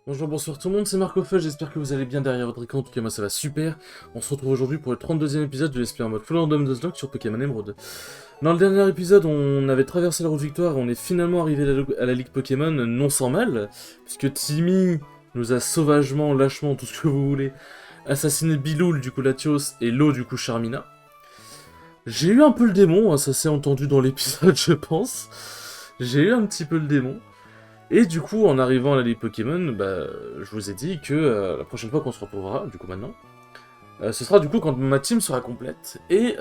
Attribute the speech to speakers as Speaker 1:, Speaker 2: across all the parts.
Speaker 1: Bonjour, bonsoir tout le monde, c'est Marco Fudge, j'espère que vous allez bien derrière votre écran, en tout cas moi ça va super. On se retrouve aujourd'hui pour le 32e épisode de l'esprit en mode Full Random Nuzlocke sur Pokémon Emerald. Dans le dernier épisode, on avait traversé la route victoire et on est finalement arrivé à la Ligue Pokémon, non sans mal, puisque Timmy nous a sauvagement, lâchement, tout ce que vous voulez, assassiné Biloul du coup Latios et Lo du coup Charmina. J'ai eu un peu le démon, hein, ça s'est entendu dans l'épisode je pense. J'ai eu un petit peu le démon. Et du coup, en arrivant à la Ligue Pokémon, je vous ai dit que la prochaine fois qu'on se retrouvera, du coup maintenant, ce sera du coup quand ma team sera complète et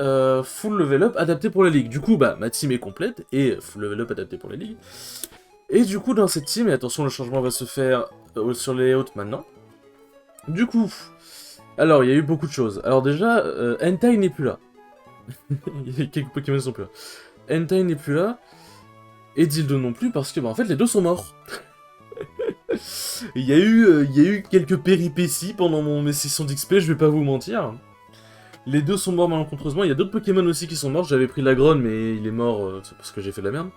Speaker 1: full level up adapté pour la Ligue. Du coup, ma team est complète et full level up adapté pour la Ligue. Et du coup, dans cette team, et attention, le changement va se faire sur les layouts maintenant. Du coup, alors, il y a eu beaucoup de choses. Alors déjà, Entei n'est plus là. Il y a quelques Pokémon qui sont plus là. Entei n'est plus là, et Dildo non plus, parce que en fait, les deux sont morts. Il y a eu quelques péripéties pendant mes sessions d'XP, je vais pas vous mentir. Les deux sont morts malencontreusement, il y a d'autres Pokémon aussi qui sont morts, j'avais pris l'Agron mais il est mort c'est parce que j'ai fait de la merde.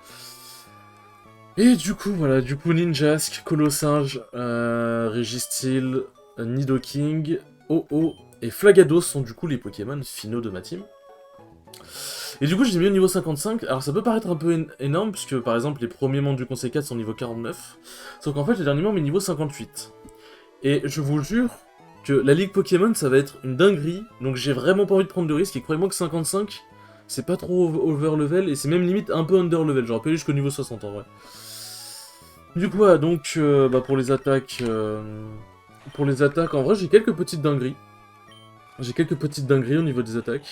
Speaker 1: Et du coup, voilà, Ninjask, Colossinge, Registeel, Nidoking, Oh-Oh et Flagados sont du coup les Pokémon finaux de ma team. Et du coup, je les ai mis au niveau 55. Alors, ça peut paraître un peu énorme, puisque par exemple, les premiers membres du Conseil 4 sont niveau 49. Sauf qu'en fait, les derniers membres sont niveau 58. Et je vous jure que la Ligue Pokémon, ça va être une dinguerie. Donc, j'ai vraiment pas envie de prendre de risques. Et croyez-moi que 55, c'est pas trop over level. Et c'est même limite un peu under level. J'aurais pu aller jusqu'au niveau 60 en vrai. Du coup, voilà, donc, pour les attaques. Pour les attaques, en vrai, j'ai quelques petites dingueries. J'ai quelques petites dingueries au niveau des attaques.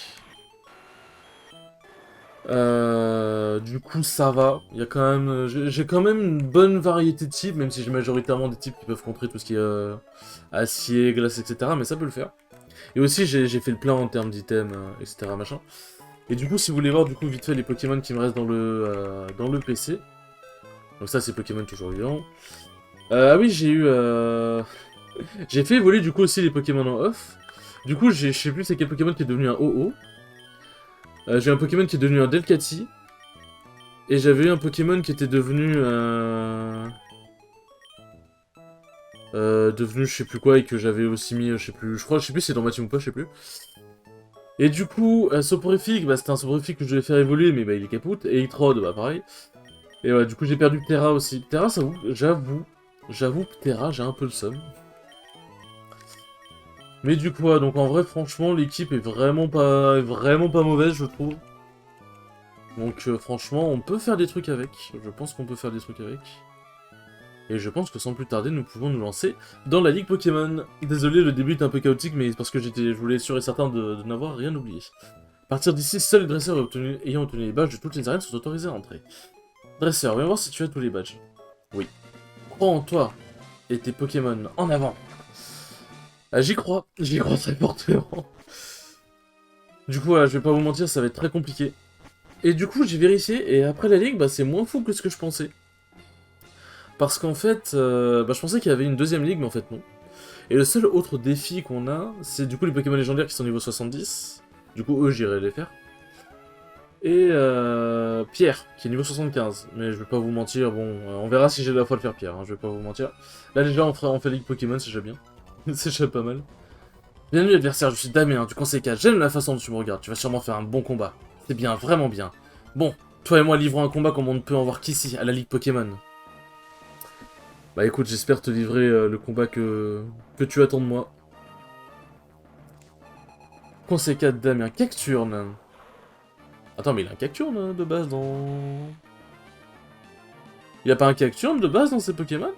Speaker 1: Du coup, ça va. Il y a quand même, j'ai quand même une bonne variété de types, même si j'ai majoritairement des types qui peuvent contrer tout ce qui est acier, glace, etc. Mais ça peut le faire. Et aussi, j'ai fait le plein en termes d'items, etc. Machin. Et du coup, si vous voulez voir du coup vite fait les Pokémon qui me restent dans le PC. Donc ça, c'est Pokémon toujours vivants. Ah oui, j'ai eu, j'ai fait évoluer du coup aussi les Pokémon en off. Du coup, je sais plus c'est quel Pokémon qui est devenu un OO. J'ai un Pokémon qui est devenu un Delcatty. Et j'avais eu un Pokémon qui était devenu devenu je sais plus quoi et que j'avais aussi mis, je sais plus, je sais plus si c'est dans ma team ou pas, je sais plus. Et du coup, Soporifique, c'était un Soporifique que je devais faire évoluer, mais il est capote. Et Electrode, pareil. Et ouais, du coup j'ai perdu Terra aussi. Terra, j'avoue que Terra, j'ai un peu le seum. Mais du coup, donc en vrai, franchement, l'équipe est vraiment pas mauvaise, je trouve. Donc franchement, on peut faire des trucs avec. Je pense qu'on peut faire des trucs avec. Et je pense que sans plus tarder, nous pouvons nous lancer dans la Ligue Pokémon. Désolé, le début est un peu chaotique, mais parce que je voulais être sûr et certain de n'avoir rien oublié. À partir d'ici, seuls les dresseurs ayant obtenu les badges de toutes les arènes sont autorisés à entrer. Dresseur, viens voir si tu as tous les badges. Oui. Crois en toi et tes Pokémon, en avant. Ah, j'y crois très fortement. Du coup, voilà, je vais pas vous mentir, ça va être très compliqué. Et du coup, j'ai vérifié, et après la Ligue, c'est moins fou que ce que je pensais. Parce qu'en fait, je pensais qu'il y avait une deuxième ligue, mais en fait non. Et le seul autre défi qu'on a, c'est du coup les Pokémon légendaires qui sont niveau 70. Du coup, eux, j'irai les faire. Et Pierre, qui est niveau 75. Mais je vais pas vous mentir, bon, on verra si j'ai la foi de faire Pierre, hein, je vais pas vous mentir. Là déjà, on fait Ligue Pokémon, c'est déjà bien. C'est déjà pas mal. Bienvenue adversaire, je suis Damien, du Conseil 4. J'aime la façon dont tu me regardes, tu vas sûrement faire un bon combat. C'est bien, vraiment bien. Bon, toi et moi livrons un combat comme on ne peut en voir qu'ici, à la Ligue Pokémon. Bah écoute, j'espère te livrer le combat que tu attends de moi. Conseil 4 Damien, Cacturne. Attends, mais il a un Cacturne de base dans... Il y a pas un Cacturne de base dans ces Pokémon?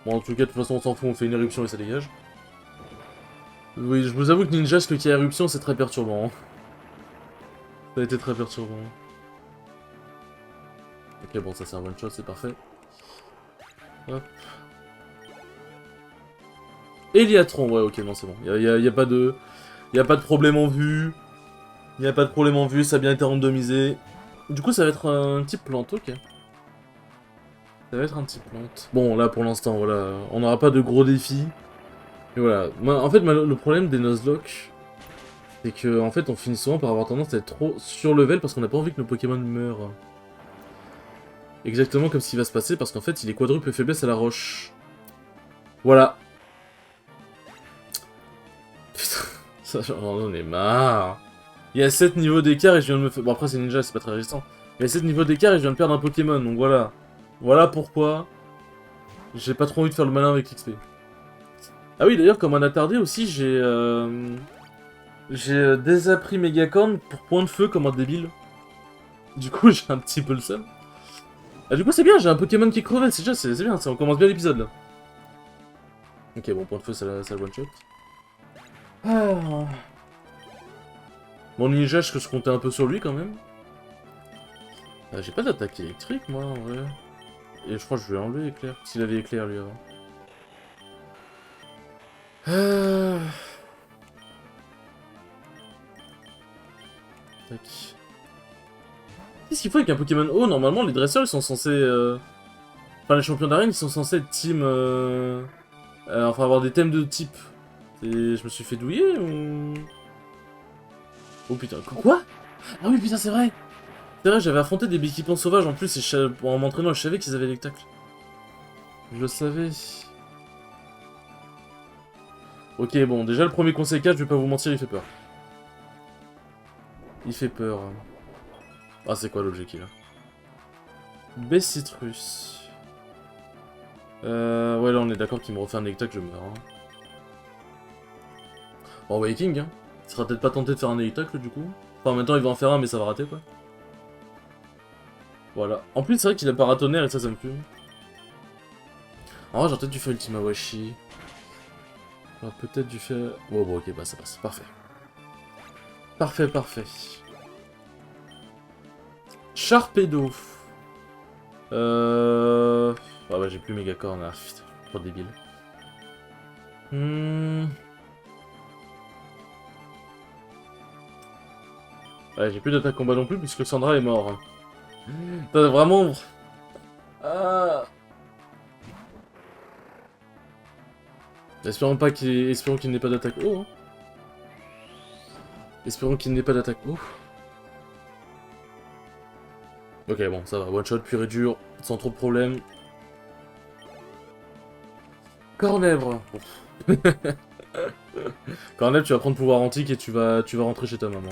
Speaker 1: Bon, en tout cas, de toute façon, on s'en fout, on fait une éruption et ça dégage. Oui, je vous avoue que Ninjask qui a éruption, c'est très perturbant. Hein. Ça a été très perturbant. Ok, bon, ça c'est un one shot, c'est parfait. Hop. Eliatron, ouais, ok, non, c'est bon. Y a pas de... Y a pas de problème en vue. Y a pas de problème en vue, ça a bien été randomisé. Du coup, ça va être un type plante, ok. Ça va être un type plante. Bon, là, pour l'instant, voilà, on n'aura pas de gros défis. Et voilà. En fait, le problème des Nuzlocke, c'est que, en fait, on finit souvent par avoir tendance à être trop sur level parce qu'on n'a pas envie que nos Pokémon meurent. Exactement comme ce qui va se passer, parce qu'en fait, il est quadruple faiblesse à la roche. Voilà. Putain, ça j'en ai marre. Il y a 7 niveaux d'écart et je viens de me faire... Bon après c'est ninja, c'est pas très résistant. Il y a 7 niveaux d'écart et je viens de perdre un Pokémon, donc voilà. Voilà pourquoi j'ai pas trop envie de faire le malin avec l'XP. Ah oui, d'ailleurs, comme un attardé aussi, j'ai désappris Megacorn pour point de feu comme un débile. Du coup, j'ai un petit peu le seum. Ah, du coup, c'est bien, j'ai un Pokémon qui crevait, c'est déjà, c'est bien, ça, on commence bien l'épisode là. Ok, bon, point de feu, ça le one shot. Ah. Mon ninja, je comptais un peu sur lui quand même. Ah, j'ai pas d'attaque électrique, moi, en vrai. Et je crois que je vais enlever éclair, s'il avait éclair lui avant. Ah. Tac. Qu'est-ce qu'il faut avec un Pokémon haut? Normalement, les dresseurs, ils sont censés... Enfin, les champions d'arène, ils sont censés être team... enfin, avoir des thèmes de type. Et je me suis fait douiller ou... Oh putain, quoi? Ah oui, putain, c'est vrai! C'est vrai, j'avais affronté des équipements sauvages en plus, et en m'entraînant, je savais qu'ils avaient des tacles. Je le savais. Ok, bon, déjà, le premier conseil 4, je vais pas vous mentir, il fait peur. Il fait peur. Ah, c'est quoi l'objectif là? Bessitrus. Ouais, là, on est d'accord qu'il me refait un Nectac, je meurs. Hein. Bon, Waking, hein. Il sera peut-être pas tenté de faire un Nectac, du coup. Enfin, en même temps, il va en faire un, mais ça va rater, quoi. Voilà. En plus, c'est vrai qu'il a paratonnerre, et ça me pue. En vrai, j'aurais peut-être dû faire Ultima Washi. J'aurais peut-être dû faire... Bon, ok, bah ça passe. Parfait. Parfait, parfait. Sharpedo. Ah bah j'ai plus Megacorn, ah putain, trop débile. Ouais, j'ai plus d'attaque combat non plus puisque Sandra est mort. Hein. T'as vraiment... Ah. Espérons qu'il n'ait pas d'attaque haut. Hein. Espérons qu'il n'ait pas d'attaque haut. Ok, bon, ça va. One shot pur et dur, sans trop de problèmes. Cornèvre. Cornèvre, tu vas prendre pouvoir antique et tu vas rentrer chez ta maman.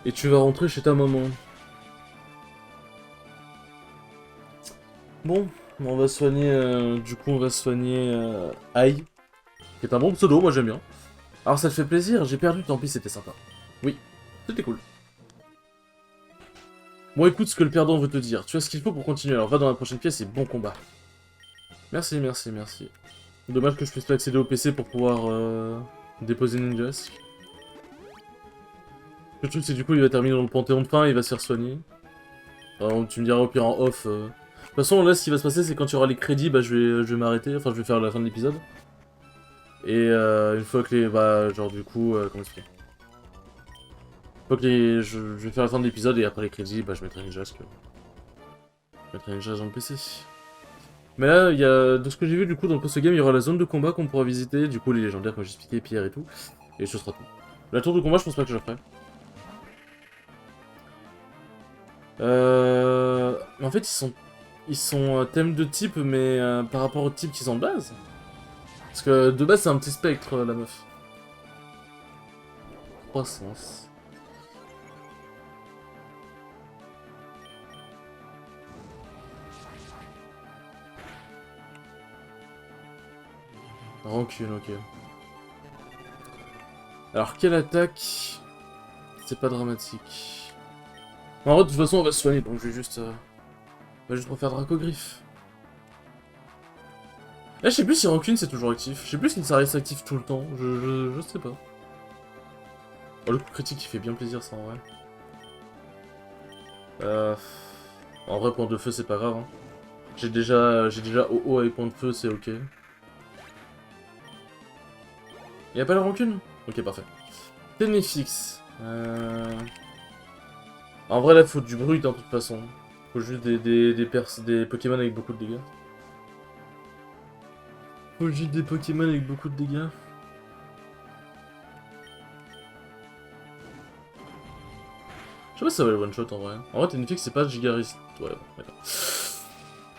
Speaker 1: Et tu vas rentrer chez ta maman. Bon, on va soigner... du coup, on va soigner... Aïe. Qui est un bon pseudo, moi j'aime bien. Alors ça te fait plaisir, j'ai perdu, tant pis, c'était sympa. Oui, c'était cool. Bon, écoute ce que le perdant veut te dire. Tu as ce qu'il faut pour continuer, alors va dans la prochaine pièce et bon combat. Merci, merci, merci. Dommage que je puisse pas accéder au PC pour pouvoir déposer Ninjask. Le truc, c'est du coup, il va terminer dans le Panthéon de fin et il va se faire soigner. Alors, tu me diras au pire en off. De toute façon, là, ce qui va se passer, c'est quand tu auras les crédits, bah, je vais m'arrêter. Enfin, je vais faire la fin de l'épisode. Et une fois que les... Bah, genre, du coup... comment expliquer? Une fois que les... Je vais faire la fin de l'épisode et après les crédits, bah, je mettrai Ninjask. Je mettrai Ninjask dans le PC. Mais là, il y a... de ce que j'ai vu, du coup, dans le post-game, il y aura la zone de combat qu'on pourra visiter. Du coup, les légendaires, comme j'ai expliqué, Pierre et tout. Et ce sera tout. La tour de combat, je pense pas que je la ferai. Mais en fait, ils sont thème de type, mais par rapport au type qu'ils ont de base. Parce que de base, c'est un petit spectre, la meuf. Croissance. Rancune, ok. Alors, quelle attaque? C'est pas dramatique. En vrai, de toute façon, on va se soigner, donc je vais juste... on va juste refaire Dracogriffe. Là, je sais plus si Rancune c'est toujours actif. Je sais plus si ça reste actif tout le temps. Je sais pas. Oh, le coup critique, il fait bien plaisir, ça, en vrai. En vrai, point de feu, c'est pas grave. Hein. J'ai déjà OO avec point de feu, c'est ok. Y'a pas la rancune? Ok, parfait. Ténéfix. En vrai, là, faut du bruit, hein, de toute façon. Faut juste des Pokémon avec beaucoup de dégâts. Faut juste des Pokémon avec beaucoup de dégâts. Je sais pas si ça va le one shot en vrai. En vrai, Ténéfix, c'est pas Gigarist. Ouais, d'accord.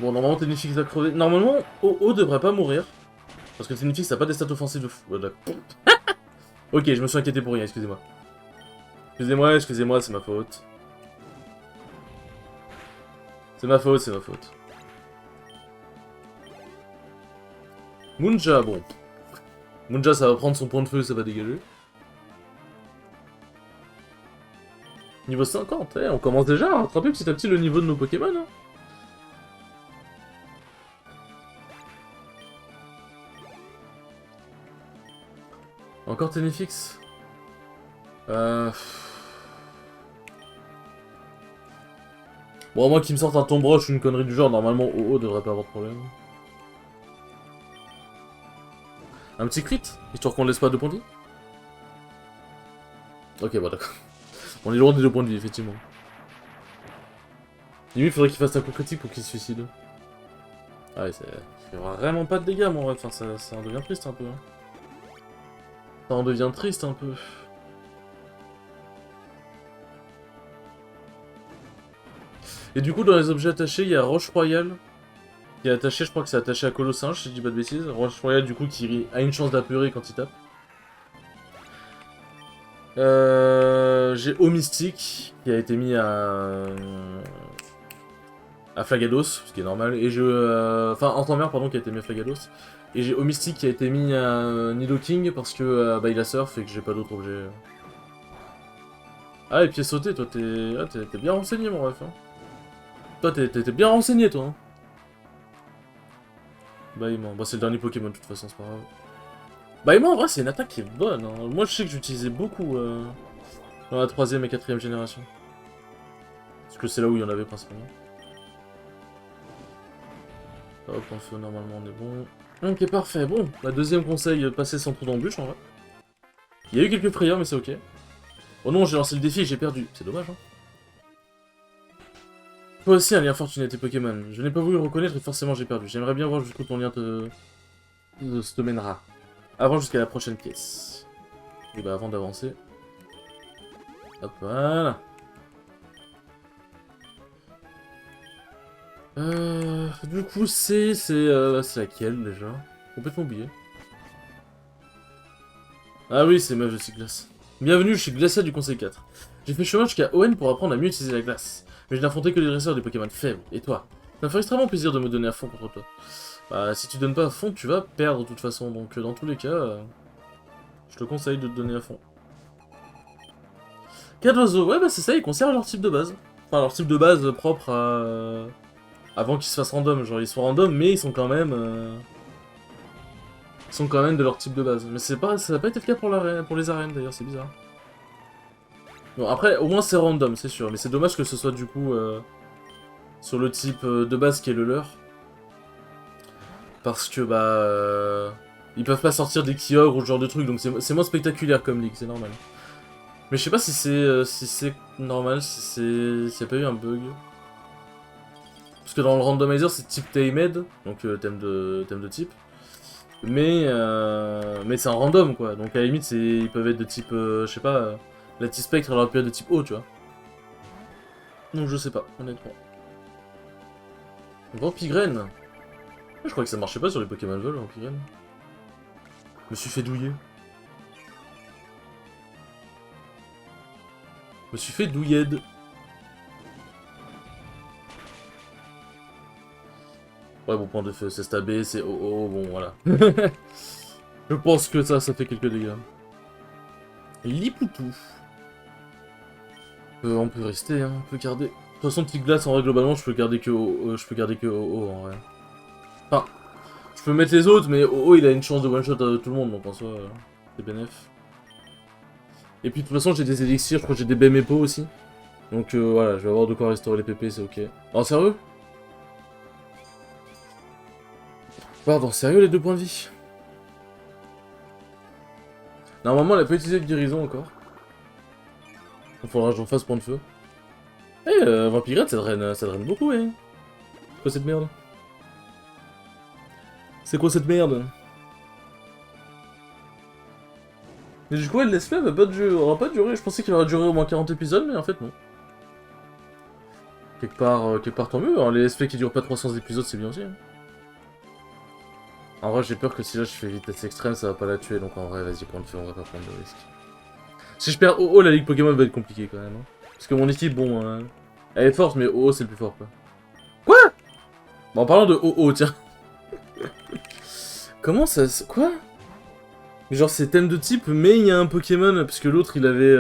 Speaker 1: Bon, normalement, Ténifix a crevé. Normalement, OO devrait pas mourir. Parce que Ténifix a pas des stats offensives de fou. Ouais, d'accord. Ok, je me suis inquiété pour rien, excusez-moi. Excusez-moi, c'est ma faute. C'est ma faute. Munja, bon. Munja, ça va prendre son point de feu, ça va dégager. Niveau 50, on commence déjà à rattraper petit à petit le niveau de nos Pokémon. Hein. Encore Ténifix. Bon, à moins qu'il me sorte un Tombroche ou une connerie du genre, normalement OO devrait pas avoir de problème. Un petit crit, histoire qu'on laisse pas 2 points de vie. Ok, bon d'accord. On est loin des 2 points de vie, effectivement. Limite, il faudrait qu'il fasse un coup critique pour qu'il se suicide. Ah ouais, ça fait vraiment pas de dégâts, mon ref. Enfin, ça en devient triste un peu. Hein. Ça en devient triste un peu. Et du coup, dans les objets attachés, il y a Roche Royale. Qui est attaché, je crois que c'est attaché à Colossinge, si je dis pas de bêtises. Roche Royale, du coup, qui a une chance d'apeurer quand il tape. J'ai Eau Mystique, qui a été mis à Flagados, ce qui est normal. Et je... Enfin, Entamère, pardon, qui a été mis à Flagados. Et j'ai Eau Mystique qui a été mis à Nidoking, parce que bah, il a surf et que j'ai pas d'autres objets. Ah, et pied sauté, toi, t'es bien renseigné, mon ref. Hein. Toi, t'es bien renseigné, toi. Hein. Baïman. Bah, c'est le dernier Pokémon, de toute façon, c'est pas grave. Baïman, en vrai, c'est une attaque qui est bonne. Hein. Moi, je sais que j'utilisais beaucoup dans la 3ème et 4ème génération. Parce que c'est là où il y en avait principalement. Hop, en feu, normalement, on est bon. Ok, parfait. Bon, bah, 2ème conseil, passer sans trou d'embûche, en vrai. Il y a eu quelques frayeurs, mais c'est ok. Oh non, j'ai lancé le défi et j'ai perdu. C'est dommage, hein. Toi aussi, un lien fortuné tes Pokémon. Je n'ai pas voulu le reconnaître et forcément j'ai perdu. J'aimerais bien voir jusqu'où ton lien te mènera. Avant jusqu'à la prochaine pièce. Et bah avant d'avancer. Hop, voilà. Du coup c'est laquelle déjà? Complètement oublié. Ah oui, c'est Meuf de Cyclas. Bienvenue chez Glacia du Conseil 4. J'ai fait chemin jusqu'à Owen pour apprendre à mieux utiliser la glace. Mais je n'affrontais que les dresseurs des Pokémon faibles. Et toi? Ça me fait extrêmement plaisir de me donner à fond contre toi. Bah, si tu donnes pas à fond, tu vas perdre de toute façon. Donc, dans tous les cas, je te conseille de te donner à fond. 4 oiseaux, ouais, bah c'est ça, ils conservent leur type de base. Enfin, leur type de base propre à... Avant qu'ils se fassent random. Genre, ils sont random, mais ils sont quand même... Ils sont quand même de leur type de base. Mais c'est pas... ça n'a pas été le cas pour les arènes, d'ailleurs, c'est bizarre. Bon, après, au moins c'est random, c'est sûr. Mais c'est dommage que ce soit, du coup, sur le type de base qui est le leur. Parce que, bah... ils peuvent pas sortir des Kyogre ou ce genre de trucs, donc c'est moins spectaculaire comme ligue, c'est normal. Mais je sais pas si c'est normal, s'il y a pas eu un bug. Parce que dans le randomizer, c'est type Tamed, donc thème de type. Mais c'est un random, quoi. Donc à la limite, ils peuvent être de type, je sais pas, la T-Spectre, alors peut être de type O, tu vois. Donc je sais pas, honnêtement. Vampigraine. Je crois que ça marchait pas sur les Pokémon Vol, Vampigraine. Je me suis fait douiller. Je me suis fait douilled. Ouais, bon, point de feu, c'est stabé, c'est OO, bon, voilà. Je pense que ça fait quelques dégâts. Lipoutou. On peut rester, hein, on peut garder... De toute façon, petite glace, en vrai, globalement, je peux garder que OO, en vrai. Enfin, je peux mettre les autres, mais OO, il a une chance de one-shot à tout le monde, donc en soi, c'est bénef. Et puis, de toute façon, j'ai des élixirs, je crois que j'ai des BMEPO aussi. Donc, voilà, je vais avoir de quoi restaurer les PP, c'est ok. Oh, sérieux? Pardon, sérieux, les 2 points de vie? Normalement, elle a pas utilisé de guérison encore. Il faudra que j'en fasse point de feu. Eh, Vampirate, ça draine beaucoup, hein. C'est quoi cette merde? C'est quoi cette merde? Mais du coup, elle laisse aura pas duré. Je pensais qu'il aurait duré au moins 40 épisodes, mais en fait, non. quelque part tant mieux, hein. Les SP qui durent pas 300 épisodes, c'est bien aussi. Hein. En vrai, j'ai peur que si là je fais vitesse extrême, ça va pas la tuer, donc en vrai, vas-y, prends le feu, on va pas prendre de risque. Si je perds OO, la ligue Pokémon va être compliquée quand même. Hein. Parce que mon équipe, bon, elle est forte, mais OO c'est le plus fort, quoi. Quoi? Bon, en parlant de OO, tiens. Comment ça... Quoi? Genre, c'est thème de type, mais il y a un Pokémon, parce que l'autre, il avait...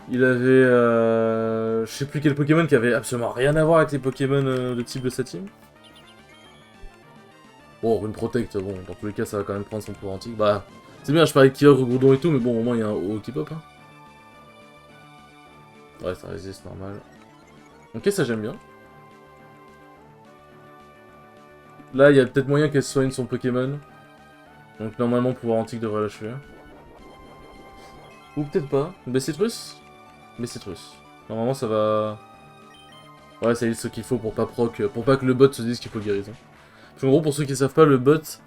Speaker 1: je sais plus quel Pokémon qui avait absolument rien à voir avec les Pokémon de type de sa team. Bon, Rune Protect, bon, dans tous les cas, ça va quand même prendre son pouvoir antique. Bah, c'est bien, je parlais de Kyogre, Groudon et tout, mais bon, au moins, il y a un OO qui pop, hein. Ouais, ça résiste, normal. Ok, ça j'aime bien. Là, il y a peut-être moyen qu'elle soigne son Pokémon. Donc normalement, pouvoir antique devrait lâcher. Ou peut-être pas. Bessitrus? Bessitrus. Normalement, ça va... Ouais, ça y ce qu'il faut pour pas proc, pour pas que le bot se dise qu'il faut guérison. Parce qu'en gros, pour ceux qui savent pas, le bot,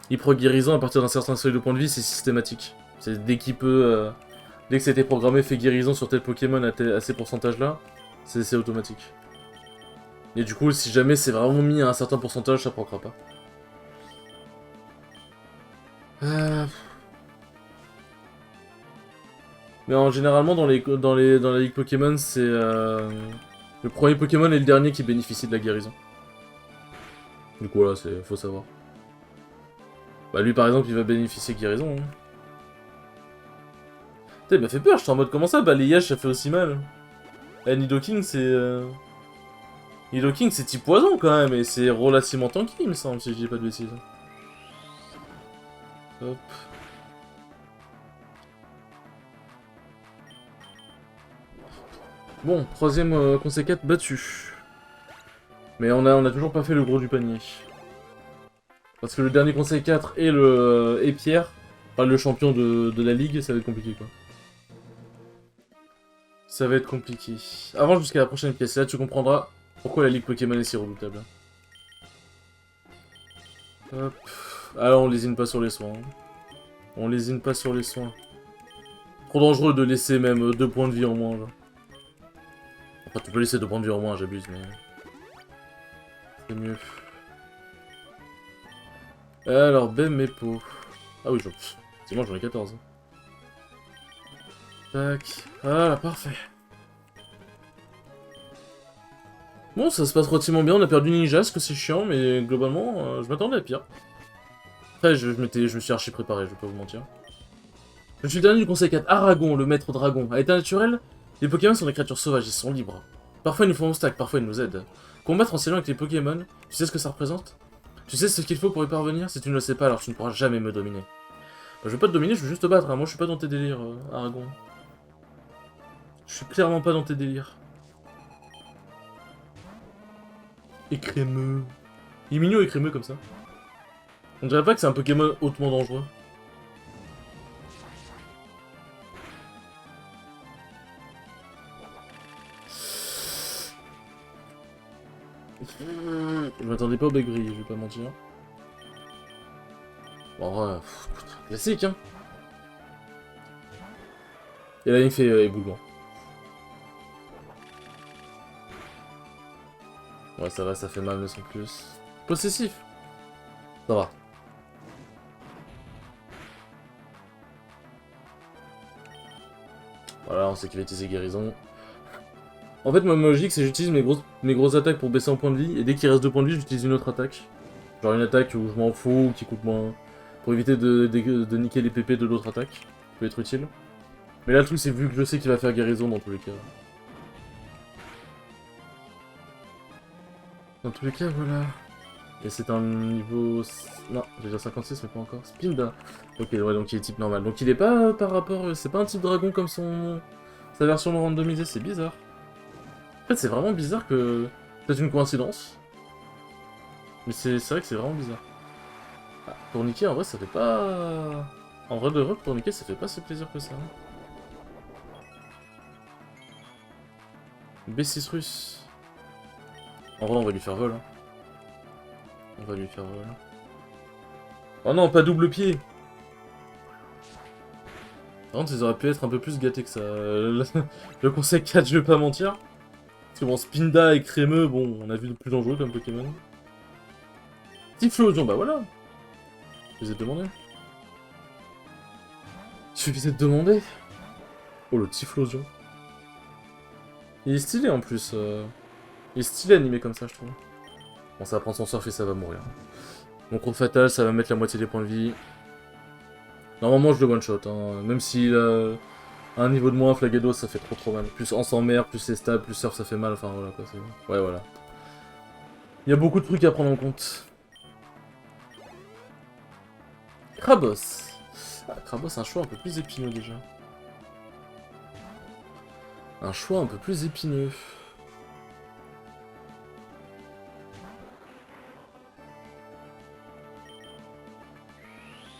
Speaker 1: il proc guérison à partir d'un certain seuil de points de vie, c'est systématique. C'est dès qu'il peut... dès que c'était programmé, fait guérison sur tel Pokémon à ces pourcentages-là, c'est automatique. Et du coup, si jamais c'est vraiment mis à un certain pourcentage, ça procra pas. Mais généralement, dans la ligue Pokémon, c'est le premier Pokémon et le dernier qui bénéficient de la guérison. Du coup, là, faut savoir. Bah, lui, par exemple, il va bénéficier de guérison. Hein. Putain, il m'a fait peur, j'étais en mode, comment ça, balayage, ça fait aussi mal. Eh, Nidoking, c'est... Nidoking, c'est type poison, quand même, et c'est relativement tanky, il me semble, si je dis pas de bêtises. Hop... Bon, troisième conseil 4 battu. Mais on a toujours pas fait le gros du panier. Parce que le dernier conseil 4 et Pierre, enfin le champion de la ligue, ça va être compliqué quoi. Ça va être compliqué. Avant jusqu'à la prochaine pièce, et là tu comprendras pourquoi la ligue Pokémon est si redoutable. Hop. Alors on lésine pas sur les soins. On lésine pas sur les soins. Trop dangereux de laisser même 2 points de vie en moins. Genre. Enfin tu peux laisser 2 points de vie en moins, j'abuse mais... C'est mieux. Alors, Bem et Po. Ah oui, c'est moi j'en ai 14. Tac. Voilà, parfait. Bon, ça se passe relativement bien, on a perdu Ninja, ce que c'est chiant, mais globalement, je m'attendais à pire. Après, je me suis archi préparé, je vais pas vous mentir. Je suis le dernier du conseil 4, Aragon, le maître dragon. À l'état naturel, les Pokémon sont des créatures sauvages, ils sont libres. Parfois ils nous font obstacle, parfois ils nous aident. Combattre en s'éloignant avec les Pokémon, tu sais ce que ça représente? Tu sais ce qu'il faut pour y parvenir? Si tu ne le sais pas, alors tu ne pourras jamais me dominer. Bah, je veux pas te dominer, je veux juste te battre, hein. Moi je suis pas dans tes délires, Aragon. Je suis clairement pas dans tes délires. Écrémeux. Il est mignon écrémeux comme ça. On dirait pas que c'est un Pokémon hautement dangereux. Je m'attendais pas au Begri, je vais pas mentir. Bon, classique, hein. Et là, il fait éboulement. Ouais, ça va, ça fait mal, mais sans plus. Possessif. Ça va. Voilà, on sécurité ses guérisons. En fait, ma logique, c'est que j'utilise mes grosses attaques pour baisser en point de vie, et dès qu'il reste 2 points de vie, j'utilise une autre attaque. Genre une attaque où je m'en fous, qui coûte moins... Pour éviter de niquer les PP de l'autre attaque. Ça peut être utile. Mais là, le truc, c'est vu que je sais qu'il va faire guérison dans tous les cas. Dans tous les cas, voilà. Et c'est un niveau... Non, j'ai déjà 56, mais pas encore. Spinda. Ok, ouais, donc il est type normal. Donc il est pas par rapport... C'est pas un type dragon comme sa version randomisée, c'est bizarre. En fait, c'est vraiment bizarre que... C'est une coïncidence. Mais c'est vrai que c'est vraiment bizarre. Ah, tourniquet, en vrai, ça fait pas... En vrai de vrai, tourniquet, ça fait pas si plaisir que ça. B6 En vrai, on va lui faire vol. Hein. On va lui faire vol. Oh non, pas double pied. Par contre, ils auraient pu être un peu plus gâtés que ça. Le conseil 4, je vais pas mentir. Parce que bon, Spinda et Crémeux, bon, on a vu de plus dangereux comme Pokémon. Typhlosion, bah voilà. Suffisait de demander. Suffisait de demander. Oh, le Typhlosion. Il est stylé en plus. Il est stylé animé comme ça, je trouve. Bon, ça va prendre son surf et ça va mourir. Mon coup fatal, ça va mettre la moitié des points de vie. Normalement, je le one-shot, hein. Même s'il a un niveau de moins, Flagado, ça fait trop mal. Plus en sans mer, plus c'est stable, plus surf, ça fait mal. Enfin, voilà quoi. Ouais, voilà. Il y a beaucoup de trucs à prendre en compte. Krabos. Ah, Krabos, un choix un peu plus épineux déjà. Un choix un peu plus épineux.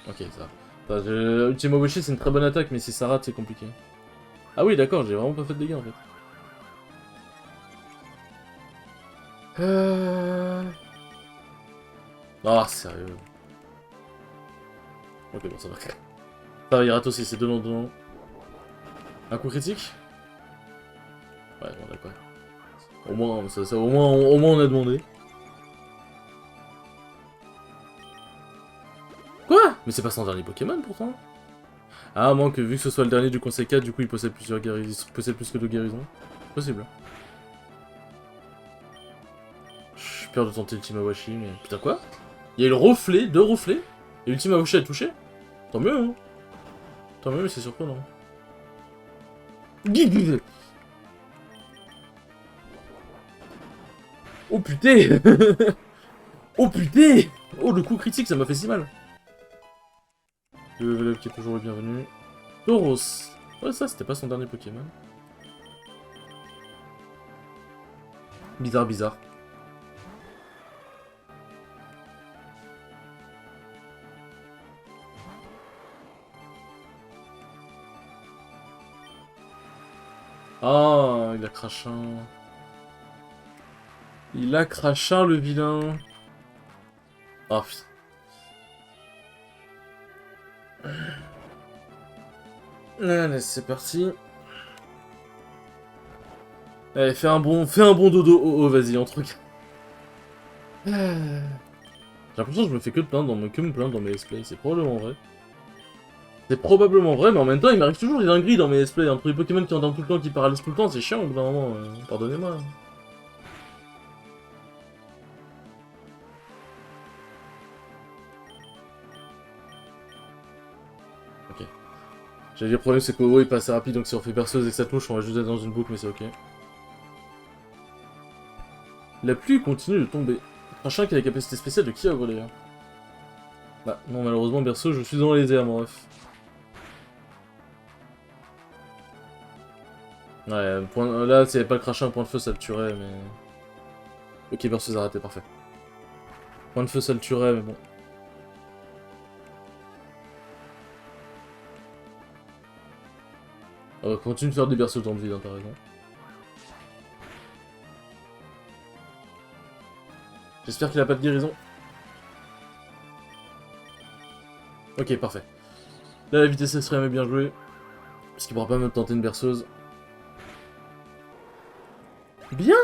Speaker 1: Ok, ça. Enfin, Ultimo Boshi, c'est une très bonne attaque, mais si ça rate, c'est compliqué. Ah oui, d'accord, j'ai vraiment pas fait de dégâts en fait. Ah, sérieux. Ok, bon, ça va. Ça va, il rate aussi, c'est donnant. Un coup critique? Ouais, bon, d'accord. Au moins, au moins on a demandé. Quoi? Mais c'est pas son dernier Pokémon pourtant. Ah, à moins que vu que ce soit le dernier du conseil 4, du coup il possède plusieurs guérisons. Il possède plus que 2 guérisons. Possible. J'ai peur de tenter Ultimawashi, mais. Putain, quoi? Il y a eu le reflet, 2 reflets, et Ultimawashi a touché? Tant mieux, hein. Tant mieux, mais c'est surprenant. Oh putain. Oh putain. Oh, le coup critique, ça m'a fait si mal. Le level up qui est toujours le bienvenu. Tauros. Ouais, ça, c'était pas son dernier Pokémon. Bizarre. Ah, il a craché un... Il a craché un, le vilain. Ah, putain. Allez, c'est parti. Allez, fais un bon dodo. Oh, vas-y, en truc. J'ai l'impression que je me fais que me plaindre dans mes let's play. C'est probablement vrai. C'est probablement vrai, mais en même temps, il m'arrive toujours des dingueries dans mes let's play. Entre les Pokémon qui entendent tout le temps, qui paralysent tout le temps, c'est chiant au bout d'un moment. Pardonnez-moi. Ok. J'avais dit le problème, c'est qu'Owo est pas assez rapide, donc si on fait perceuse et que ça touche, on va juste être dans une boucle, mais c'est ok. La pluie continue de tomber. Un chien qui a la capacité spéciale de Kyogre d'ailleurs. Bah, non, malheureusement, berceau, je suis dans les airs, mon ref. Ouais, là, s'il n'y avait pas le crachat, un point de feu, ça le tuerait, mais... Ok, berceuse a raté, parfait. Point de feu, ça le tuerait, mais bon. Continue de faire des berceaux dans le vide, hein, t'as raison. J'espère qu'il a pas de guérison. Ok, parfait. Là, la vitesse extrême est bien jouée. Parce qu'il pourra pas me tenter une berceuse. Bien.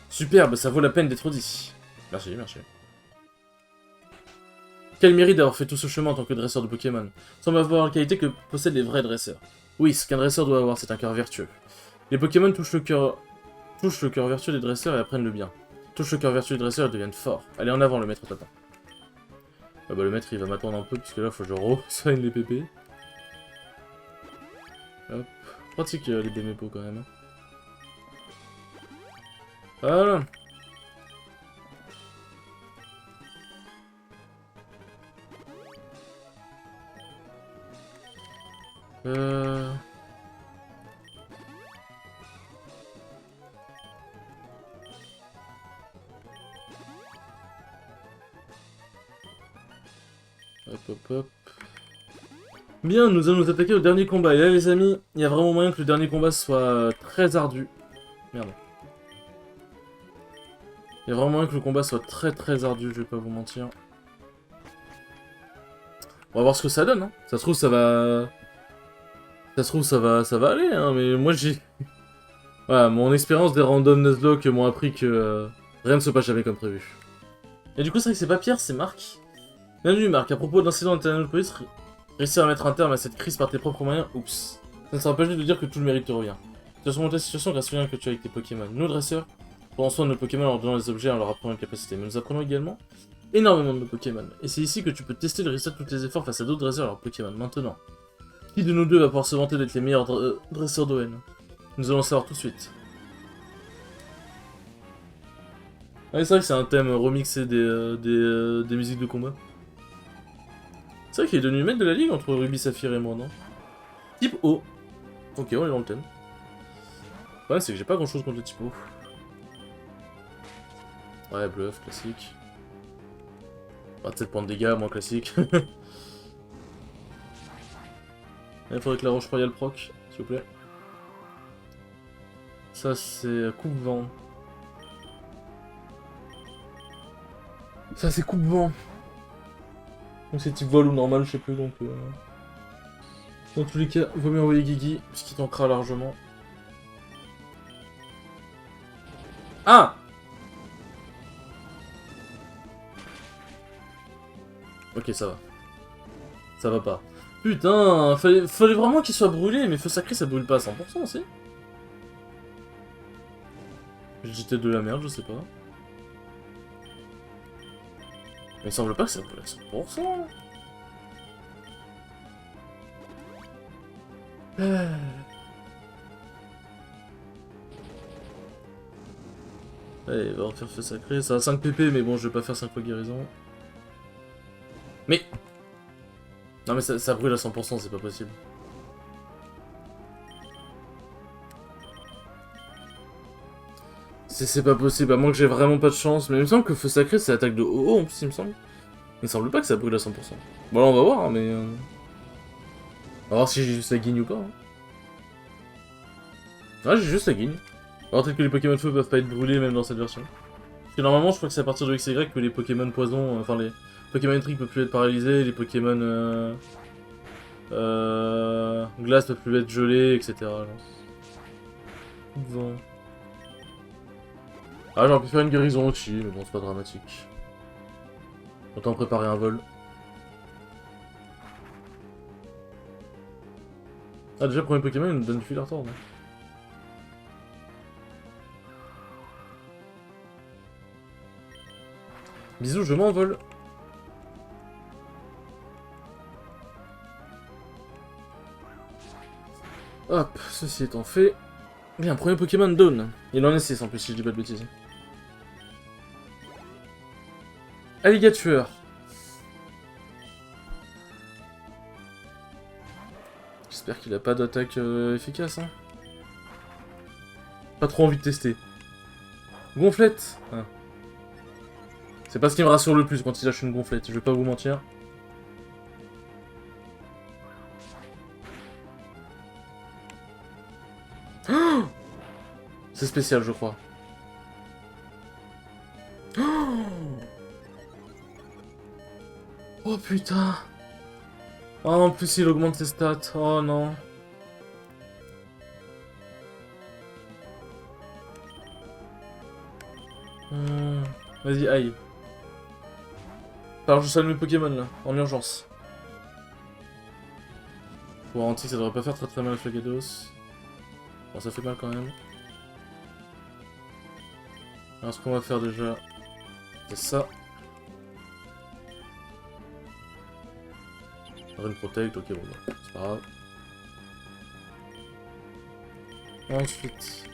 Speaker 1: Superbe, ça vaut la peine d'être dit. Merci. Quel mérite d'avoir fait tout ce chemin en tant que dresseur de Pokémon. Semble avoir la qualité que possèdent les vrais dresseurs. Oui, ce qu'un dresseur doit avoir, c'est un cœur vertueux. Les Pokémon touchent le cœur vertueux des dresseurs et apprennent le bien. Touchent le cœur vertueux des dresseurs et deviennent forts. Allez, en avant, le maître t'attend. Ah bah le maître, il va m'attendre un peu, puisque là, faut que je re-soigne les pépés. Hop. Pratique les Bémépo, quand même. Voilà. Hop. Bien, nous allons nous attaquer au dernier combat. Et là, les amis, il y a vraiment moyen que le dernier combat soit très ardu. Merde. Il y a vraiment moyen que le combat soit très ardu, je vais pas vous mentir. On va voir ce que ça donne, hein. Ça se trouve, ça va... Ça se trouve, ça va aller, hein, mais moi j'ai... Voilà, mon expérience des random Nuzlocke m'ont appris que rien ne se passe jamais comme prévu. Et du coup, c'est vrai que c'est pas Pierre, c'est Marc. Bienvenue Marc, à propos de l'incident d'Internet réussir à mettre un terme à cette crise par tes propres moyens, oups. Ça ne sera pas juste de dire que tout le mérite te revient. Tu as surmonté la situation grâce au lien que tu as avec tes Pokémon. Nous, dresseurs, prenons soin de nos Pokémon en leur donnant des objets et en leur apprenant une capacité. Mais nous apprenons également énormément de nos Pokémon. Et c'est ici que tu peux tester le résultat de tous tes efforts face à d'autres dresseurs et leurs Pokémon. Maintenant, qui de nous deux va pouvoir se vanter d'être les meilleurs dresseurs d'ON? Nous allons le savoir tout de suite. Ah, c'est vrai que c'est un thème remixé des musiques de combat. C'est vrai qu'il est devenu mec de la ligue entre Ruby, Saphir et moi, non? Type O. Ok, on est dans le thème. Le problème, c'est que j'ai pas grand chose contre le type O. Ouais, bluff, classique. 27 points de dégâts, moins classique. Il faudrait que la roche royale proc, s'il vous plaît. Ça, c'est coupe-vent. Ça, c'est coupe-vent. Donc c'est type vol ou normal, je sais plus, donc... Dans tous les cas, il vaut mieux envoyer Guigui, puisqu'il tankera largement. Ah! Ok, ça va. Ça va pas. Putain, fallait vraiment qu'il soit brûlé, mais feu sacré ça brûle pas à 100% aussi. J'ai jeté de la merde, je sais pas. Mais il semble pas que ça brûle à 100%. Allez, il va en faire feu sacré. Ça a 5 pp, mais bon, je vais pas faire 5 fois guérison. Mais... Non mais ça brûle à 100%, c'est pas possible. C'est pas possible, à moins que j'ai vraiment pas de chance. Mais il me semble que feu sacré, c'est attaque de haut en plus, il me semble. Il me semble pas que ça brûle à 100%. Bon, là, on va voir, hein, mais... On va voir si j'ai juste la guigne ou pas. Hein. Ah, j'ai juste la guigne. Alors peut-être que les Pokémon feu peuvent pas être brûlés même dans cette version. Parce que normalement, je crois que c'est à partir de XY que les Pokémon poison, enfin les Pokémon électriques peuvent plus être paralysés, les Pokémon glace peuvent plus être gelés, etc. Genre. Bon. Ah, j'aurais pu faire une guérison au-dessus, mais bon, c'est pas dramatique. Autant préparer un vol. Ah, déjà, premier Pokémon, il nous donne du fil à retordre. Bisous, je m'envole. Hop, ceci étant fait. Bien, premier Pokémon Dawn. Il en est 6 en plus, si je dis pas de bêtises. Alligator. J'espère qu'il a pas d'attaque efficace. Hein. Pas trop envie de tester. Gonflette. Ah. C'est pas ce qui me rassure le plus quand il lâche une gonflette, je vais pas vous mentir. Oh, c'est spécial, je crois. Oh putain. Oh, en plus il augmente ses stats. Oh non. Vas-y, aïe. Alors je salue mes Pokémon là, en urgence. Pour anti, ça devrait pas faire très mal à Flagados. Bon, ça fait mal quand même. Alors ce qu'on va faire déjà, c'est ça. Rune Protect, ok, bon, bah, c'est pas grave. Ensuite,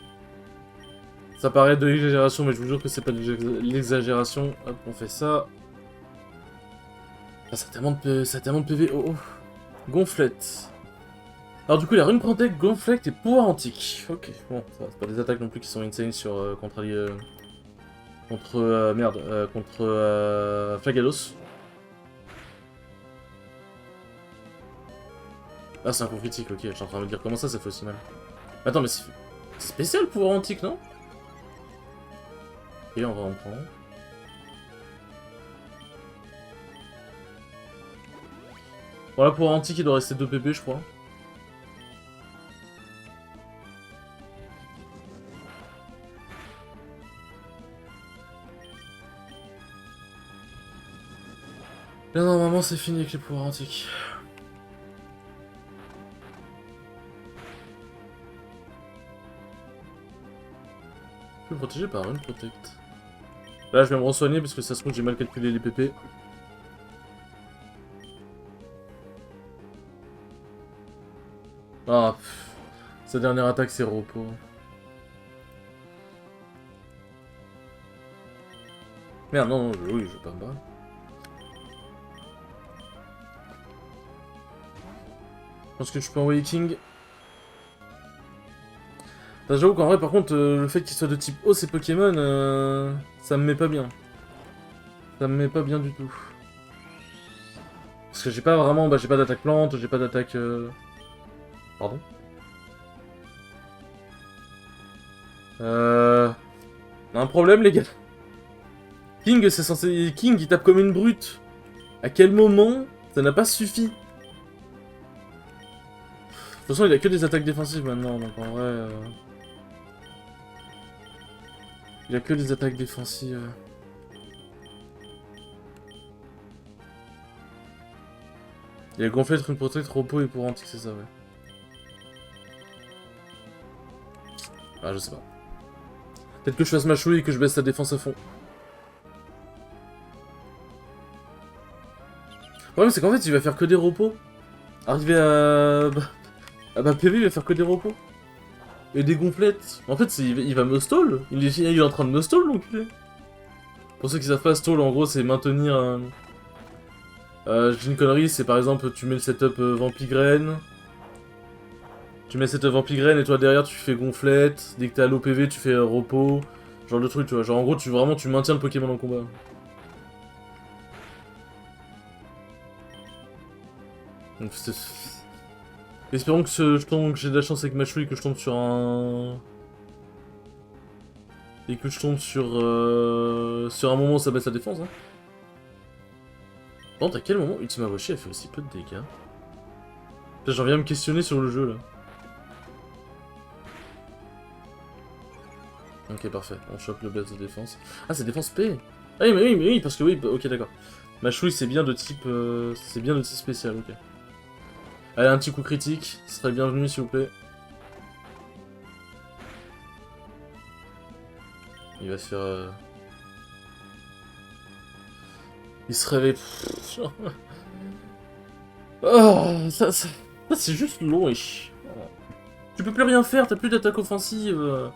Speaker 1: ça paraît de l'exagération, mais je vous jure que c'est pas de l'exagération. Hop, on fait ça. Ah, ça a tellement de PV. Oh, oh. Gonflette. Alors du coup, la Rune Protect, Gonflette et pouvoir antique. Ok, bon, c'est pas des attaques non plus qui sont insane sur contre Flagados. Ah, c'est un coup critique, ok, je suis en train de me dire comment ça fait aussi mal. Attends, mais c'est spécial le pouvoir antique, non? Ok, on va en prendre. Voilà, pouvoir antique, il doit rester 2 pp, je crois. Là, normalement, c'est fini avec les pouvoirs antiques. Je suis protégé par une protect. Là, je vais me re-soigner parce que ça se trouve, j'ai mal calculé les PP. Ah, pff. Sa dernière attaque, c'est repos. Merde, non, oui, je vais pas me barrer. Je pense que je peux envoyer King. J'avoue qu'en vrai, par contre, le fait qu'il soit de type eau, ces Pokémon, ça me met pas bien. Ça me met pas bien du tout. Parce que j'ai pas vraiment, bah j'ai pas d'attaque plante, j'ai pas d'attaque... Pardon. On a un problème, les gars. King, c'est censé... King, il tape comme une brute. À quel moment ça n'a pas suffi? De toute façon, il a que des attaques défensives maintenant, donc en vrai... Il a que des attaques défensives. Il a gonflé être une protect, repos et pour antique, c'est ça, ouais. Ah, je sais pas. Peut-être que je fasse ma chouille et que je baisse sa défense à fond. Le problème, c'est qu'en fait, il va faire que des repos. Arrivé à... Ah bah, PV, il va faire que des repos. Et des gonflettes. En fait, il va me stall. Il est en train de me stall, l'enculé. Pour ceux qui savent pas, stall, en gros, c'est maintenir... je dis une connerie, c'est par exemple, tu mets le setup Vampigraine. Tu mets le setup Vampigraine et toi, derrière, tu fais gonflette. Dès que t'es à l'OPV, tu fais repos. Genre de truc, tu vois. Genre, en gros, tu maintiens le Pokémon en combat. Donc, c'est... Espérons que j'ai de la chance avec ma chouille, que je tombe sur un... Et que je tombe sur un moment où ça baisse la défense, hein. Par contre, à quel moment Ultima Washi a fait aussi peu de dégâts? J'en viens à me questionner sur le jeu, là. Ok, parfait. On chope le blast de défense. Ah, c'est défense P. Ah oui, mais oui, parce que oui, ok, d'accord. Ma chouille, c'est bien de type... c'est bien de type spécial, ok. Allez, un petit coup critique, ce serait bienvenu, s'il vous plaît. Il va se faire... Il se réveille... Oh, ça c'est juste long, wesh. Tu peux plus rien faire, t'as plus d'attaque offensive.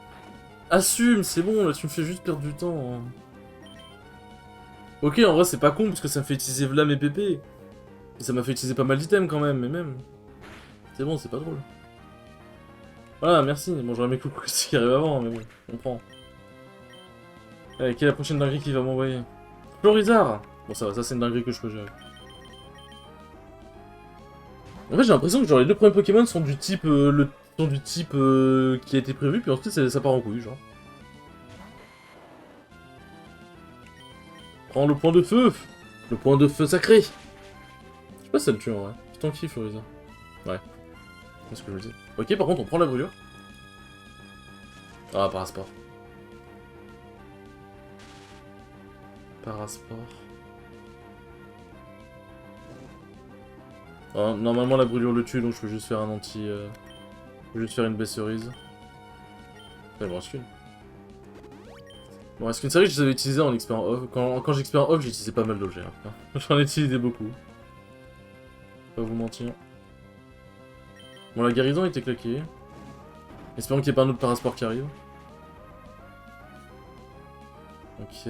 Speaker 1: Assume, c'est bon, là, tu me fais juste perdre du temps. Hein. Ok, en vrai, c'est pas con, parce que ça me fait utiliser Vlam et PP. Et ça m'a fait utiliser pas mal d'items, quand même, mais même... C'est bon, c'est pas drôle. Voilà, merci. Bon, j'aurais mes coups qui arrivent avant, mais bon, on prend. Allez, quelle est la prochaine dinguerie qu'il va m'envoyer? Florizard. Bon, ça va, ça c'est une dinguerie que je peux gérer. En fait, j'ai l'impression que genre les deux premiers Pokémon sont du type qui a été prévu, puis ensuite ça part en couille, genre. Prends le point de feu. Le point de feu sacré. Je sais pas si ça le tue en vrai. Je t'en kiffe, Florizard. Ouais. C'est ce que je me dis. Ok, par contre, on prend la brûlure. Ah, parasport. Parasport. Ah, normalement, la brûlure le tue, donc je peux juste faire un anti... Je peux juste faire une baisse cerise. Ouais, bon, qu'une. Bon, est-ce qu'une série je les avais utilisées en XP en off? Quand j'XP en off, j'utilisais pas mal d'objets. Hein. J'en ai utilisé beaucoup. Pas vous mentir. Bon, la guérison était claquée. Espérons qu'il n'y ait pas un autre parasport qui arrive. Ok.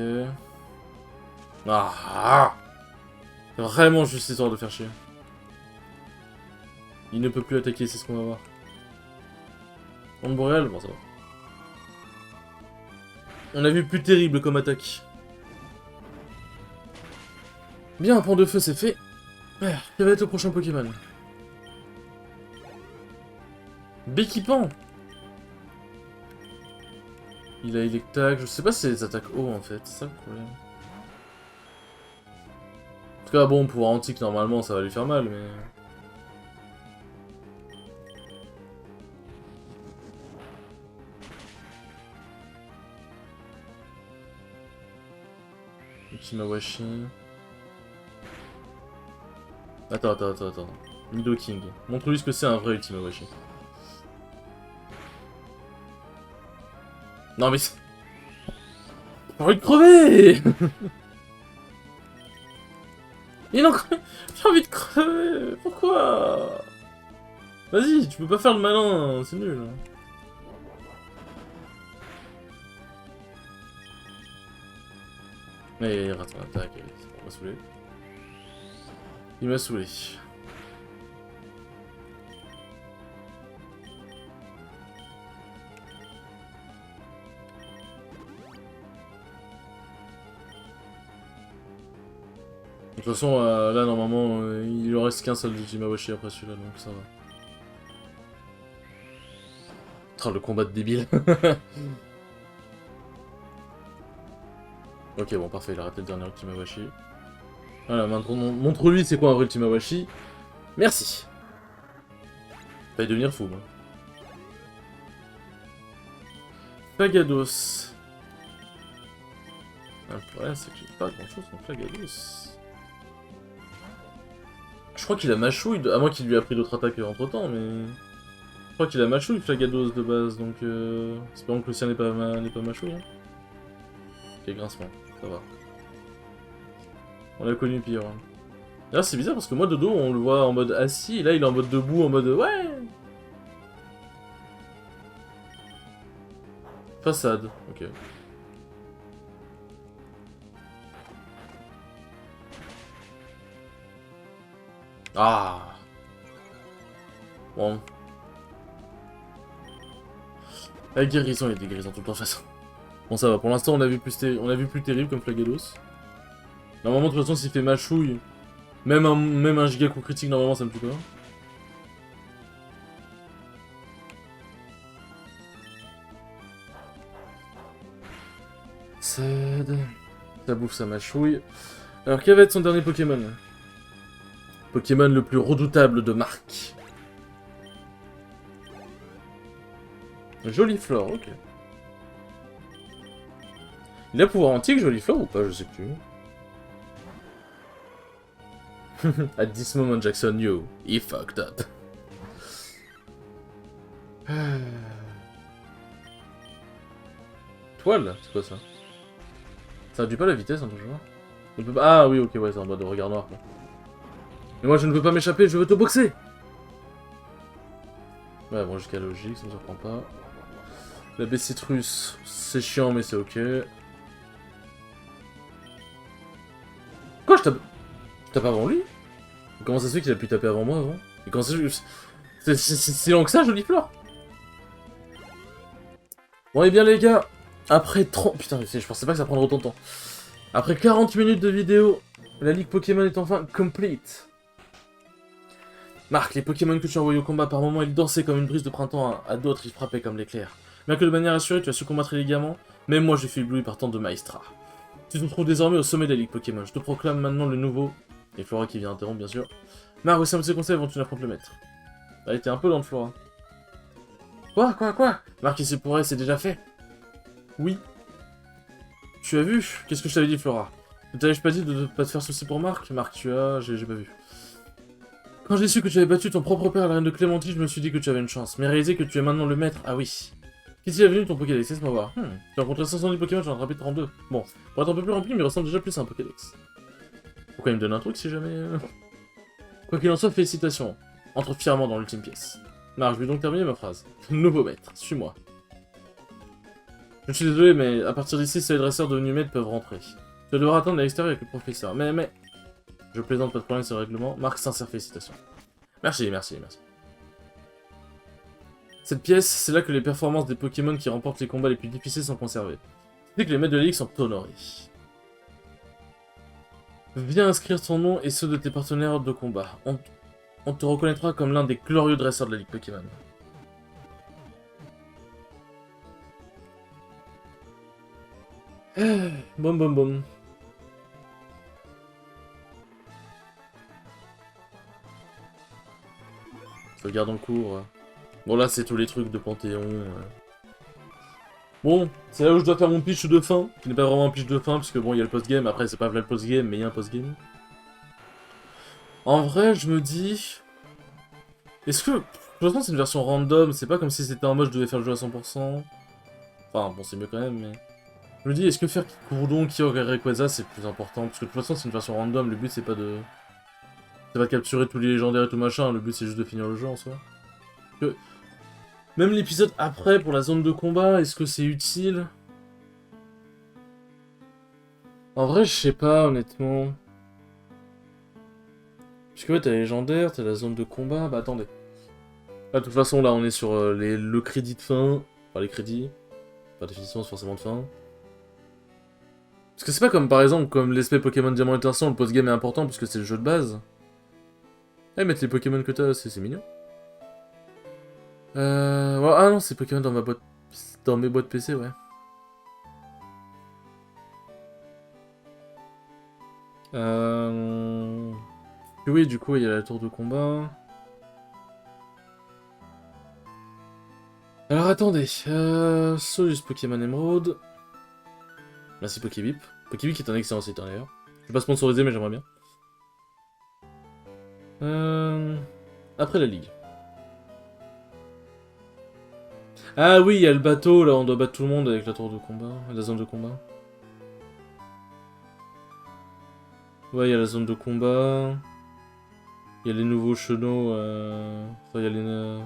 Speaker 1: Ah, vraiment juste histoire de faire chier. Il ne peut plus attaquer, c'est ce qu'on va voir. Onde boréale, bon ça va. On a vu plus terrible comme attaque. Bien, un point de feu c'est fait. Quel va être le prochain Pokémon? Béquipant. Il a Electac, je sais pas si c'est des attaques haut en fait, c'est ça le problème. En tout cas bon, pouvoir antique normalement ça va lui faire mal mais... Ultima Washi. Attends. Nido King. Montre-lui ce que c'est un vrai Ultima Washi. Non mais c'est... J'ai envie de crever. Il en crève. J'ai envie de crever. Pourquoi? Vas-y, tu peux pas faire le malin, c'est nul. Mais rate son attaque, il m'a saoulé. Il m'a saoulé. De toute façon, là, normalement, il en reste qu'un seul d'Ultima Washi après celui-là, donc ça va. Oh, le combat de débile. Ok, bon, parfait, il a raté le dernier Ultima Washi. Voilà, maintenant, montre-lui c'est quoi un vrai Ultima Washi. Merci. Faille devenir fou, moi. Plagados. Le problème, c'est que j'ai pas grand-chose en Plagados. Je crois qu'il a machouille, à moins qu'il lui a pris d'autres attaques entre-temps, mais... Je crois qu'il a machouille, Plagados, de base, donc... Espérons que le sien n'est pas machouille. Hein. Ok, grincement, ça va. On l'a connu pire. Hein. D'ailleurs, c'est bizarre, parce que moi, de dos, on le voit en mode assis, et là, il est en mode debout, en mode... Ouais. Façade, ok. Ah. Bon. La guérison, il y a des guérisons tout le temps, de toute façon. Bon, ça va, pour l'instant, on a vu plus terrible comme Plagados. Normalement, de toute façon, s'il fait machouille, même un giga coup critique, normalement, ça me tue pas. Ça bouffe sa machouille. Alors, quel va être son dernier Pokémon? Pokémon le plus redoutable de Marc. Joliflore, ok. Il a pouvoir antique, Joliflore, ou pas? Je sais plus. At this moment, Jackson knew he fucked up. Toile? C'est quoi ça? Ça réduit pas la vitesse, un peu, je vois. Ah oui, ok, ouais, c'est en mode de regard noir, quoi. Mais moi, je ne veux pas m'échapper, je veux te boxer! Ouais, bon, jusqu'à logique, ça me surprend pas. La Bessitrus, c'est chiant, mais c'est ok. Quoi, je tape avant lui? Comment ça se fait qu'il a pu taper avant moi, avant? Et comment ça se fait... C'est long que ça, Joliflore? Bon, et bien, les gars, après 30... Putain, je pensais pas que ça prendrait autant de temps. Après 40 minutes de vidéo, la Ligue Pokémon est enfin complete. Marc, les Pokémon que tu as envoyés au combat, par moments, ils dansaient comme une brise de printemps, à d'autres, ils frappaient comme l'éclair. Bien que de manière assurée, tu as su combattre élégamment, même moi je suis ébloui par tant de Maestra. Tu te trouves désormais au sommet de la Ligue Pokémon. Je te proclame maintenant le nouveau... Et Flora qui vient interrompre, bien sûr. Marc, voici un de ses conseils avant que tu n'affrontes le maître. Elle était un peu lente, Flora. Quoi? Marc, il se pourrait, c'est déjà fait. Oui. Tu as vu? Qu'est-ce que je t'avais dit, Flora? Ne t'avais-je pas dit de ne pas te faire souci pour Marc? Marc, tu as... J'ai pas vu. Quand j'ai su que tu avais battu ton propre père, la reine de Clémentine, je me suis dit que tu avais une chance. Mais réaliser que tu es maintenant le maître, ah oui. Qu'est-ce qu'il est venu ton Pokédex? Laisse-moi voir. Tu as rencontré 510 Pokémon, j'en ai attrapé 32. Bon, pour être un peu plus rempli, mais il ressemble déjà plus à un Pokédex. Pourquoi il me donne un truc si jamais... Quoi qu'il en soit, félicitations. Entre fièrement dans l'ultime pièce. Marc, je vais donc terminer ma phrase. Nouveau maître, suis-moi. Je suis désolé, mais à partir d'ici, seuls les dresseurs devenus maîtres peuvent rentrer. Tu vas devoir attendre à l'extérieur avec le professeur. Mais... Je plaisante, pas de problème, c'est le règlement. Marc, sincère félicitations. Merci. Cette pièce, c'est là que les performances des Pokémon qui remportent les combats les plus difficiles sont conservées. C'est que les maîtres de la Ligue sont honorés. Viens inscrire ton nom et ceux de tes partenaires de combat. On te reconnaîtra comme l'un des glorieux dresseurs de la Ligue Pokémon. Bon. Sauvegarde en cours. Bon là c'est tous les trucs de Panthéon. Bon, c'est là où je dois faire mon pitch de fin, qui n'est pas vraiment un pitch de fin, parce que bon il y a le post-game, après c'est pas vrai le post-game, mais il y a un post-game. En vrai, je me dis... Est-ce que... De toute façon, c'est une version random, c'est pas comme si c'était en mode je devais faire le jeu à 100%. Enfin, bon, c'est mieux quand même, mais... Je me dis, est-ce que faire Kikurdon, Kyogre et Rayquaza, c'est plus important? Parce que de toute façon, c'est une version random, le but, c'est pas de... C'est pas de capturer tous les légendaires et tout machin, le but, c'est juste de finir le jeu, en soi. Que... Même l'épisode après, pour la zone de combat, est-ce que c'est utile? En vrai, je sais pas, honnêtement. Parce que ouais, t'as les légendaires, t'as la zone de combat... Bah, attendez. Ah, de toute façon, là, on est sur le crédit de fin. Enfin, les crédits. Par définition, c'est forcément de fin. Parce que c'est pas comme, par exemple, comme l'aspect Pokémon Diamant et Argent, le post-game est important parce que c'est le jeu de base. Eh, mettre les Pokémon que t'as, c'est mignon. Ouais, ah non, c'est Pokémon dans ma boîte... Dans mes boîtes PC, ouais. Oui, du coup, il y a la tour de combat. Alors, attendez. Solus Pokémon Emerald. Merci Pokébip. Pokébip qui est un excellent site, hein, d'ailleurs. Je suis pas sponsorisé, mais j'aimerais bien. Après la ligue. Ah oui, il y a le bateau, là, on doit battre tout le monde avec la tour de combat, la zone de combat. Ouais, il y a la zone de combat. Il y a les nouveaux chenaux, Enfin, il y a les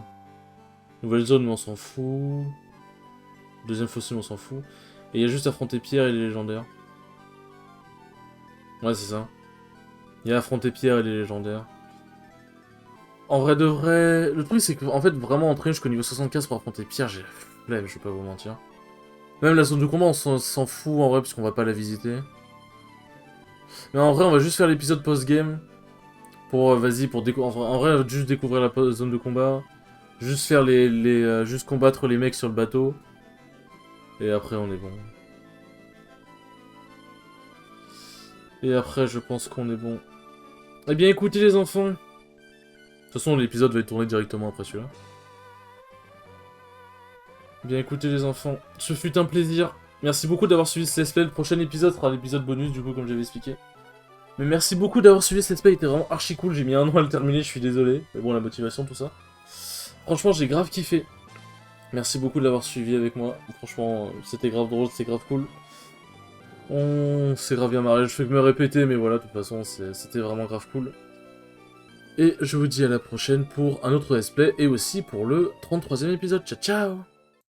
Speaker 1: nouvelles zones, mais on s'en fout. Deuxième fossile, on s'en fout. Et il y a juste affronter Pierre et les légendaires. Ouais, c'est ça. Il y a affronter Pierre et les légendaires. En vrai de vrai... Le truc, c'est que, en fait, vraiment, en train, jusqu'au niveau 75 pour affronter Pierre, j'ai la flemme, je vais pas vous mentir. Même la zone de combat, on s'en fout, en vrai, parce qu'on va pas la visiter. Mais en vrai, on va juste faire l'épisode post-game. Pour, vas-y, pour découvrir... En vrai, juste découvrir la zone de combat. Juste faire juste combattre les mecs sur le bateau. Et après, on est bon. Et après, je pense qu'on est bon. Eh bien, écoutez, les enfants. De toute façon, l'épisode va être tourné directement après celui-là. Eh bien, écoutez, les enfants. Ce fut un plaisir. Merci beaucoup d'avoir suivi ce let's play. Le prochain épisode sera l'épisode bonus, du coup, comme j'avais expliqué. Mais merci beaucoup d'avoir suivi ce let's play. Il était vraiment archi cool. J'ai mis 1 an à le terminer, je suis désolé. Mais bon, la motivation, tout ça. Franchement, j'ai grave kiffé. Merci beaucoup de l'avoir suivi avec moi. Franchement, c'était grave drôle, c'était grave cool. On s'est grave bien marré. Je fais que me répéter, mais voilà, de toute façon, c'était vraiment grave cool. Et je vous dis à la prochaine pour un autre let's play et aussi pour le 33e épisode. Ciao, ciao!